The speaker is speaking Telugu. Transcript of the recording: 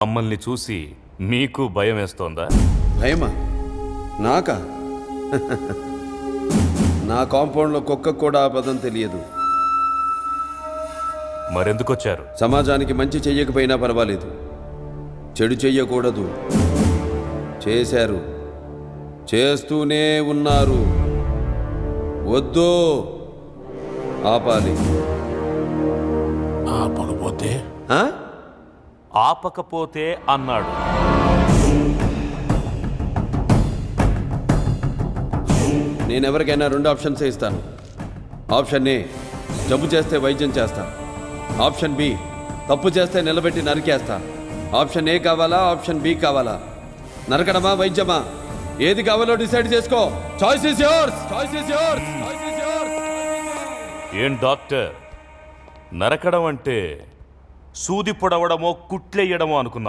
మమ్మల్ని చూసి మీకు భయం వేస్తోందా? భయమా? నాకా? నా కాంపౌండ్లో కుక్క కూడా ఆ పదం తెలియదు. మరెందుకొచ్చారు? సమాజానికి మంచి చెయ్యకపోయినా పర్వాలేదు, చెడు చెయ్యకూడదు. చేశారు, చేస్తూనే ఉన్నారు. వద్దు, ఆపాలి. ఆపకపోతే ఆ? ఆపకపోతే అన్నాడు. నేనెవరికైనా 2 ఆప్షన్స్ ఇస్తాను. ఆప్షన్ ఏ, జబ్బు చేస్తే వైద్యం చేస్తా. ఆప్షన్ బి, తప్పు చేస్తే నిలబెట్టి నరికేస్తా. ఆప్షన్ ఏ కావాలా, ఆప్షన్ బి కావాలా? నరకడమా, వైద్యమా? ఏది కావాలో డిసైడ్ చేసుకో. Choice is yours. Choice is yours. Choice is yours. ఏం డాక్టర్, నరకడం అంటే సూది పొడవడమో కుట్లెయ్యడమో అనుకున్నావా?